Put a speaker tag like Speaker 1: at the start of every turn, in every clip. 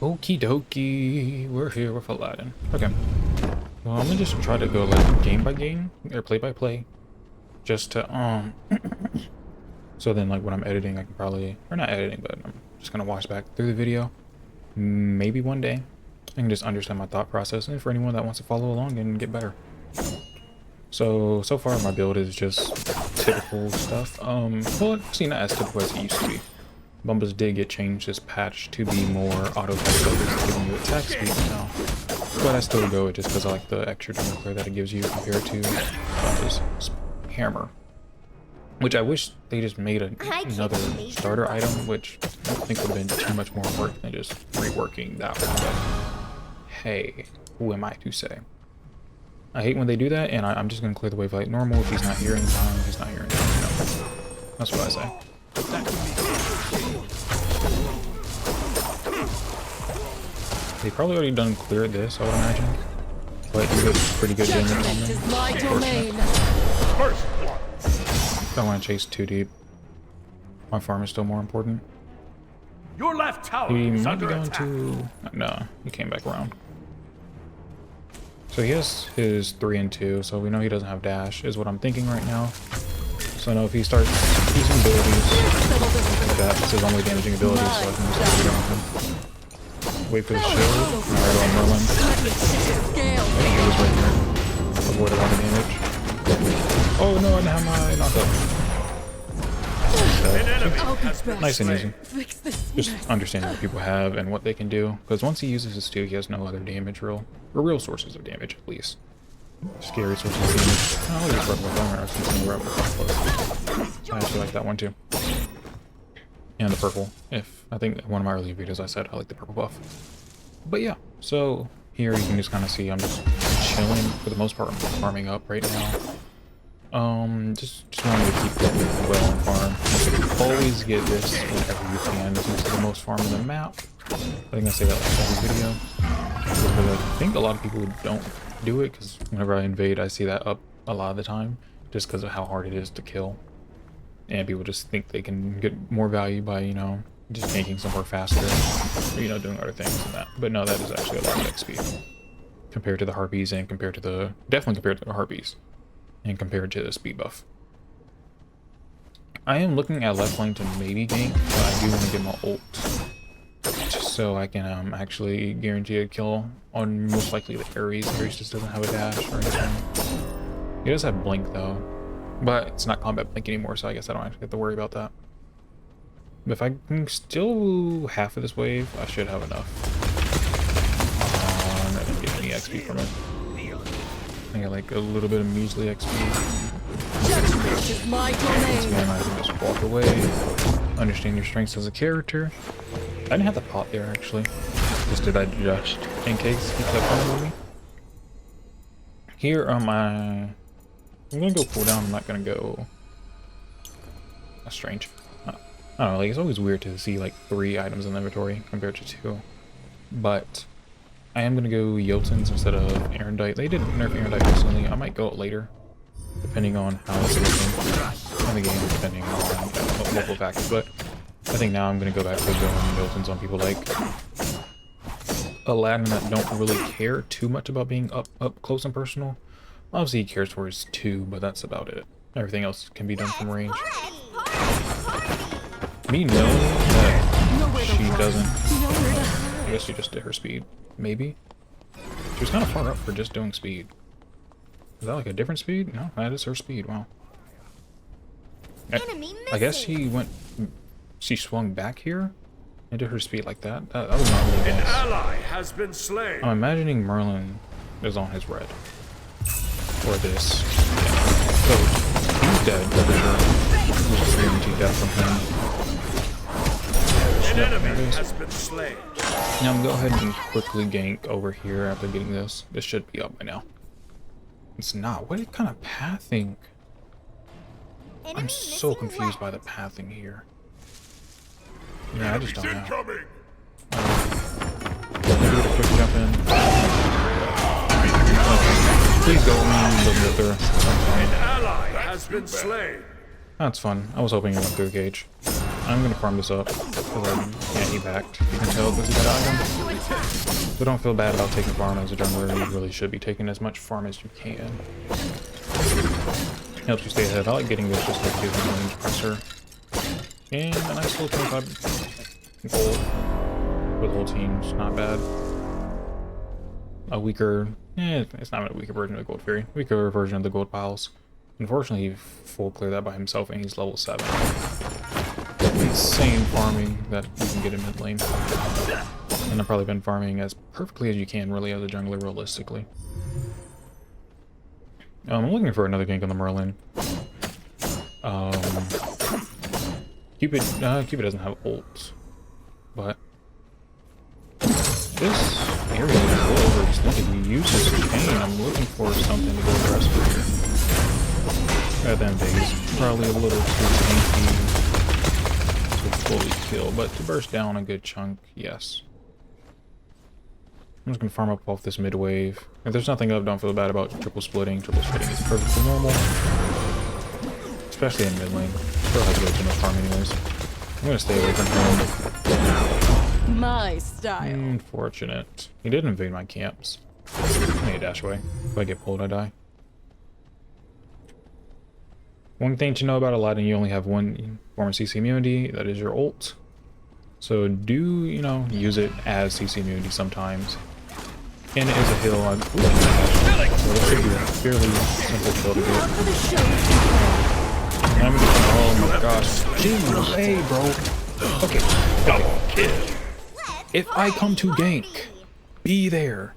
Speaker 1: Okie dokie, we're here with Aladdin. Okay, well, I'm gonna just try to go like game by game or play by play, just to so then like when I'm editing, I can probably, or not editing, but I'm just gonna watch back through the video. Maybe one day I can just understand my thought process, and for anyone that wants to follow along and get better. So far my build is just typical stuff. Well, see, not as typical as it used to be. Bumbas did get changed this patch to be more auto-focused, giving you attack speed now. But I still go just because I like the extra damage clear that it gives you compared to Bumbas' hammer. Which I wish they just made another starter item, which I don't think would have been too much more work than just reworking that one. But hey, who am I to say? I hate when they do that, and I'm just going to clear the wave like normal. If he's not here in time, he's not here in time. No. That's what I say. They probably already done cleared this, I would imagine. But you get pretty good damage on them. Don't want to chase too deep. My farm is still more important.
Speaker 2: Your left tower
Speaker 1: He
Speaker 2: is
Speaker 1: might be
Speaker 2: under
Speaker 1: going
Speaker 2: attack.
Speaker 1: to... No, he came back around. So he has his 3 and 2, so we know he doesn't have dash, is what I'm thinking right now. So I know if he starts using abilities, that's his only damaging ability, so I can just get rid of him. Wait for the shield. Alright, on Merlin. Oh, he was right here. Avoid a lot of damage. Oh no, I didn't have my knockup. Nice and easy. Just understanding what people have and what they can do. Because once he uses his 2, he has no other damage real sources of damage at least. Scary sources of damage. Oh, I'll use Rebel Armor. I've seen Rebel close. I actually like that one too. And the purple. I think one of my earlier videos I said I like the purple buff. But yeah, so here you can just kind of see I'm just chilling for the most part. I'm farming up right now. Just wanted to keep getting well on farm. You always get this whenever you can. This is the most farm on the map. I think I say that like every video. But I think a lot of people don't do it because whenever I invade, I see that up a lot of the time, just because of how hard it is to kill. And people just think they can get more value by, you know, just making somewhere faster, or, you know, doing other things than that. But no, that is actually a lot of XP compared to the harpies and compared to definitely compared to the harpies and compared to the speed buff. I am looking at left lane to maybe gank, but I do want to get my ult just so I can actually guarantee a kill on most likely the Ares. Ares just doesn't have a dash or anything. He does have blink though. But it's not combat blink anymore, so I guess I don't actually have to worry about that. But if I can still half of this wave, I should have enough. I didn't get any XP from it. I got like a little bit of measly XP. Once again, I can just walk away. Understand your strengths as a character. I didn't have the pot there actually. Just did I just in case he kept coming with me. Here on my... I'm gonna go cooldown, I'm not gonna go... That's strange. I don't know, like it's always weird to see like 3 items in the inventory compared to 2. But I am gonna go Jotuns instead of Erendite. They did nerf Erendite recently. I might go it later, depending on how it's looking in the game, depending on local factors. But I think now I'm gonna go back to going Jotuns on people like Aladdin that don't really care too much about being up close and personal. Obviously he cares for his 2, but that's about it. Everything else can be done from range. Me knowing that she doesn't... I guess she just did her speed. Maybe? She was kind of far up for just doing speed. Is that like a different speed? No, that is her speed. Wow. I guess she swung back here and did her speed like that. That was not really nice.
Speaker 2: Ally has been slain.
Speaker 1: I'm imagining Merlin is on his red. Or this. Yeah. So, he's dead, for sure. There's a guaranteed death from him.
Speaker 2: An enemy has been slain.
Speaker 1: Now I'm gonna go ahead and quickly gank over here after getting this. This should be up by now. It's not. What kind of pathing? I'm so confused by the pathing here. Yeah, I just don't know. Let me do a quick jump in. Please go through.
Speaker 2: An ally has been slain.
Speaker 1: That's fun. I was hoping you went through the cage. I'm gonna farm this up because I can't be backed. You can tell because he got item. So don't feel bad about taking farm as a jungler. You really should be taking as much farm as you can. Helps you stay ahead. I like getting this just like giving range pressure. And a nice little 25 gold for the whole team. It's not bad. A weaker, it's not a weaker version of the Gold Fury. Weaker version of the Gold Piles. Unfortunately, he full cleared that by himself and he's level 7. Insane farming that you can get in mid lane. And I've probably been farming as perfectly as you can, really, as a jungler, realistically. I'm looking for another gank on the Merlin. Cupid doesn't have ult, but this area is a little overextended. He uses chain. I'm looking for something to go aggressive here. Rather than base, probably a little too tanky to fully kill, but to burst down a good chunk, yes. I'm just gonna farm up off this mid wave. If there's nothing up, don't feel bad about triple splitting. Triple splitting is perfectly normal, especially in mid lane. Still has good enough farm anyways. I'm gonna stay away from him.
Speaker 3: My style.
Speaker 1: Unfortunate. He did invade my camps. I need to dash away. If I get pulled, I die. One thing to know about Aladdin, you only have one form of CC immunity. That is your ult. So do, you know, use it as CC immunity sometimes. And it is a heal on. So this should be a fairly simple kill to get. I'm gonna, oh my gosh. Jeez, hey, bro. Okay. If I come to gank, be there.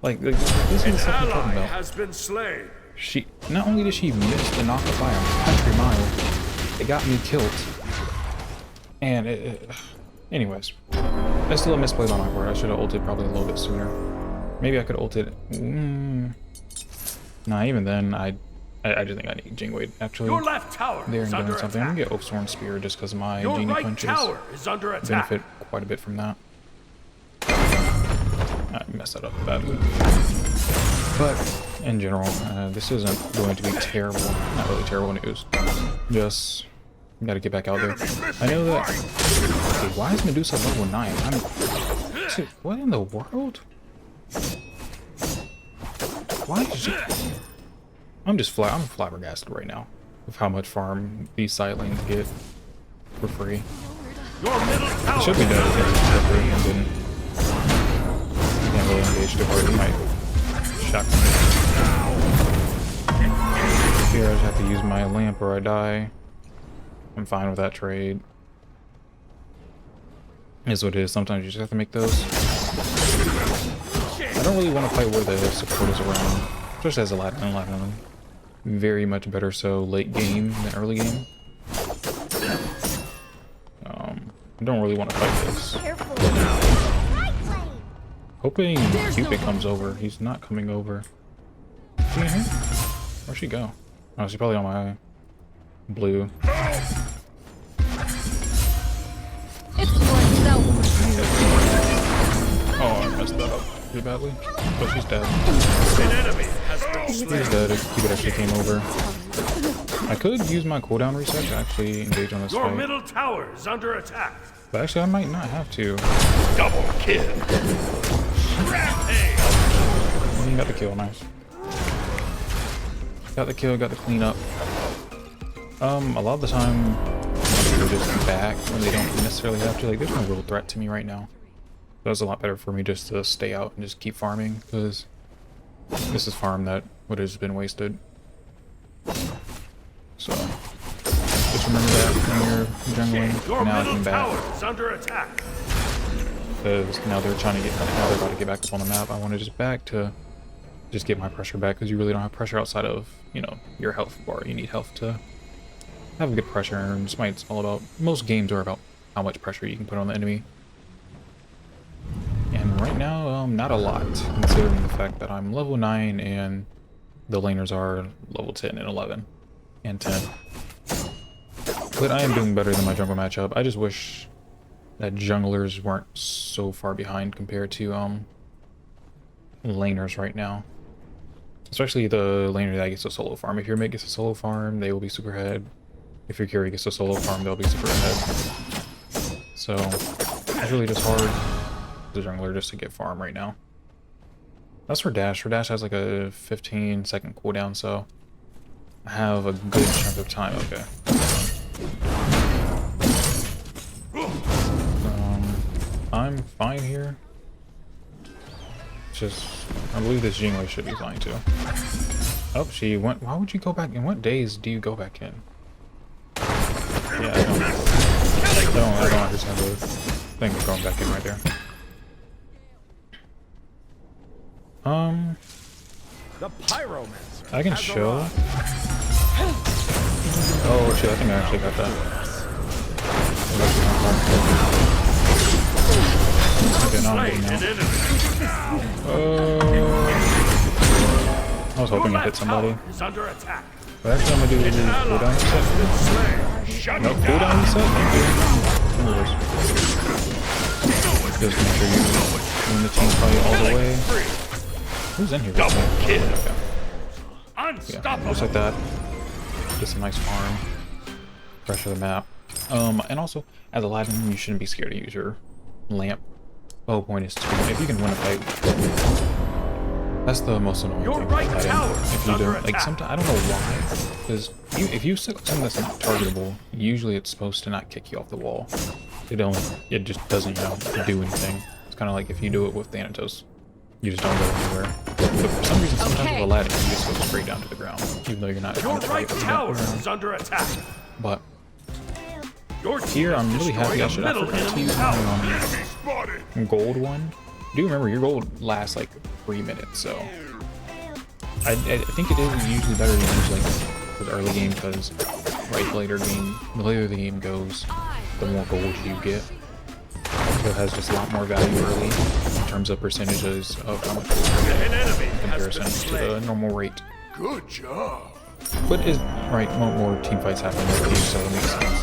Speaker 1: Like this is something I'm talking about.
Speaker 2: Has been slain.
Speaker 1: She, not only did she miss the knockup by a country mile, it got me killed. And anyways, that's still a misplay on my part. I should have ulted probably a little bit sooner. Maybe I could ult it. Nah, even then, I just think I need Jingwade actually.
Speaker 2: Your left tower
Speaker 1: there
Speaker 2: is
Speaker 1: and
Speaker 2: under
Speaker 1: doing something.
Speaker 2: attack.
Speaker 1: I'm gonna get Oathsworn Spear just because my
Speaker 2: Your
Speaker 1: genie
Speaker 2: right
Speaker 1: punches
Speaker 2: tower is under attack.
Speaker 1: benefit quite a bit from that. I messed that up badly. But in general, this isn't going to be terrible. Not really terrible news. Just gotta get back out there. I know that. Okay, why is Medusa level 9? What in the world? Why is she? I'm flabbergasted right now with how much farm these side lanes get for free.
Speaker 2: Your middle tower
Speaker 1: It should be done if it's for free and then you can't really engage too hard. It might shotgun it. Here I just have to use my lamp or I die. I'm fine with that trade. Is what it is. Sometimes you just have to make those. I don't really want to fight where the support is around, just as Aladdin. Very much better so late game than early game. I don't really want to fight this. Hoping Cupid comes over. He's not coming over. Is she in here? Where'd she go? Oh, she's probably on my blue. Oh, I messed that up pretty badly. But she's dead.
Speaker 2: An enemy has been
Speaker 1: She's
Speaker 2: slain.
Speaker 1: dead if Cupid actually came over. I could use my cooldown reset to actually engage on this
Speaker 2: Your
Speaker 1: fight.
Speaker 2: middle tower is under attack.
Speaker 1: But actually, I might not have to.
Speaker 2: Double kill. Rampage.
Speaker 1: Got the kill, nice. Got the kill, got the cleanup. A lot of the time, they're just back when they don't necessarily have to. Like, there's no real threat to me right now. So it's a lot better for me just to stay out and just keep farming, because this is farm that would have just been wasted. So, just remember that when you're jungling.
Speaker 2: Your
Speaker 1: Now I
Speaker 2: middle
Speaker 1: can
Speaker 2: tower
Speaker 1: back,
Speaker 2: is under attack.
Speaker 1: because now they're trying to get, now they're about to get back up on the map. I want to just back to just get my pressure back, because you really don't have pressure outside of, you know, your health bar. You need health to have a good pressure, and Smite's all about, most games are about how much pressure you can put on the enemy. And right now, not a lot, considering the fact that I'm level 9 and the laners are level 10 and 11 and 10. But I am doing better than my jungle matchup. I just wish that junglers weren't so far behind compared to laners right now. Especially the laner that gets a solo farm. If your mate gets a solo farm, they will be super ahead. if your carry gets a solo farm, they'll be super ahead. So it's really just hard the jungler just to get farm right now. That's her dash. Her dash has like a 15-second cooldown, so I have a good chunk of time. Okay. I'm fine here. It's just, I believe this Jingwei should be fine too. Oh, she went. Why would you go back? In what days do you go back in? Yeah, I don't understand the thing of going back in right there.
Speaker 2: The pyromancer.
Speaker 1: I can show. Oh shit! I think I actually got that. Okay, now I'm getting out. I was hoping I hit somebody. But actually, I'm gonna do cooldown reset. Nope, cooldown reset. Thank you. Just make sure you win the team fight all the way. Who's in here?
Speaker 2: Double kill.
Speaker 1: Okay.
Speaker 2: Unstoppable.
Speaker 1: Yeah, just like that. Get some nice farm. Pressure the map. And also, as Aladdin, you shouldn't be scared to use your lamp. The whole point is to, if you can win a fight, that's the most annoying thing about Aladdin. If you don't, like, sometimes, I don't know why, because if you select something that's not targetable, usually it's supposed to not kick you off the wall. It just doesn't, do anything. It's kind of like if you do it with Thanatos, you just don't go anywhere. But for some reason, sometimes with Aladdin, you just go straight down to the ground, even though you're not trying to
Speaker 2: Right tower is under attack.
Speaker 1: But here, I'm really happy. I forgot to use my gold one. Do remember your gold lasts like 3 minutes, so I think it is usually better to use like for the early game, because the later the game goes, the more gold you get. So it has just a lot more value early in terms of percentages of how much gold you get in comparison to the normal rate.
Speaker 2: Good job.
Speaker 1: But right, more team fights happen in the game, so it makes sense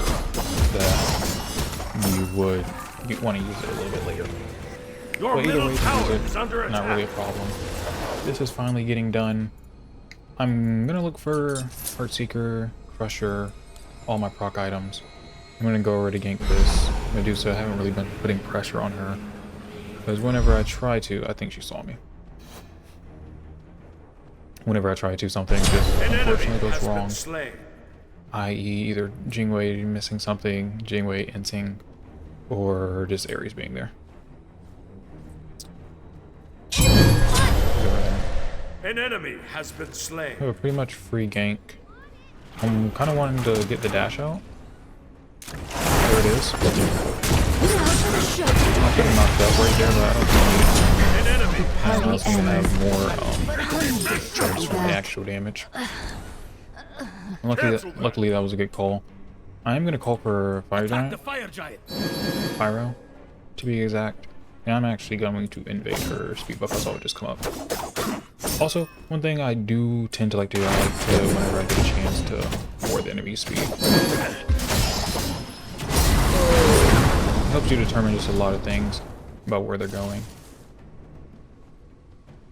Speaker 1: that you want to use it a little bit later. But either way, use it, not really a problem. This is finally getting done. I'm gonna look for Heartseeker, Crusher, all my proc items. I'm gonna go over to gank this Medusa. I haven't really been putting pressure on her, because whenever I try to, I think she saw me. Whenever I try to, something just unfortunately goes wrong. I.e. either Jingwei missing something, Jingwei inting, or just Ares being there.
Speaker 2: An enemy has been slain.
Speaker 1: I have a pretty much free gank. I'm kind of wanting to get the dash out. There it is. I could have knocked up right there, but I don't know.
Speaker 2: An enemy
Speaker 1: I also have more charges from the actual damage. Luckily, that was a good call. I am going to call for Fire Giant. Pyro, to be exact. And I'm actually going to invade her speed buff, so I'll just come up. Also, one thing I do tend to like to do, I like to, whenever I get a chance, to lower the enemy speed. Helps you determine just a lot of things about where they're going.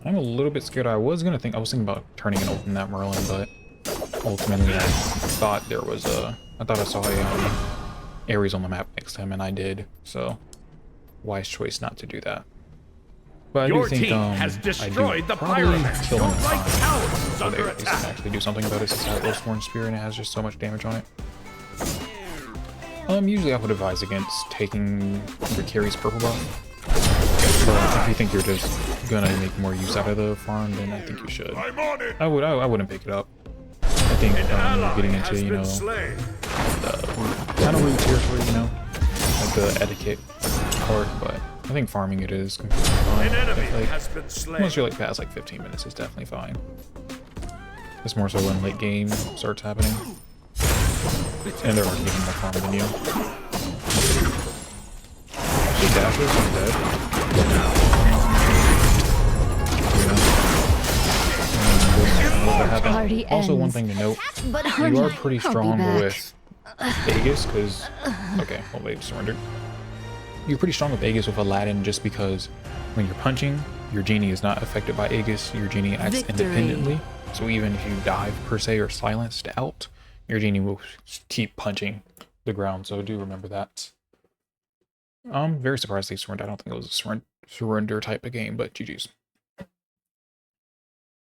Speaker 1: I'm a little bit scared. I was thinking about turning and opening that Merlin, but ultimately I thought I saw a Ares on the map next time, and I did, so wise choice not to do that. But I do think
Speaker 2: has destroyed the
Speaker 1: pyromancer.
Speaker 2: Your right tower is under attack.
Speaker 1: Can actually do something about it, since I have Oathsworn Spear and it has just so much damage on it. Usually I would advise against taking your carry's purple buff. But if you think you're just gonna make more use out of the farm, then I think you should. I wouldn't pick it up. I think getting into, the kind of root territory, like the etiquette part, but I think farming it is completely fine. Once you're past 15 minutes, it's definitely fine. It's more so when late game starts happening. And they're already getting more farm than you. She dashes, I'm dead. Also, one thing to note, you are pretty strong with Aegis, because... Okay, well, they surrendered. You're pretty strong with Aegis with Aladdin, just because when you're punching, your genie is not affected by Aegis, your genie acts independently. So even if you dive, per se, or silenced out, your genie will keep punching the ground, so do remember that. Very surprised they surrendered. I don't think it was a surrender type of game, but GG's.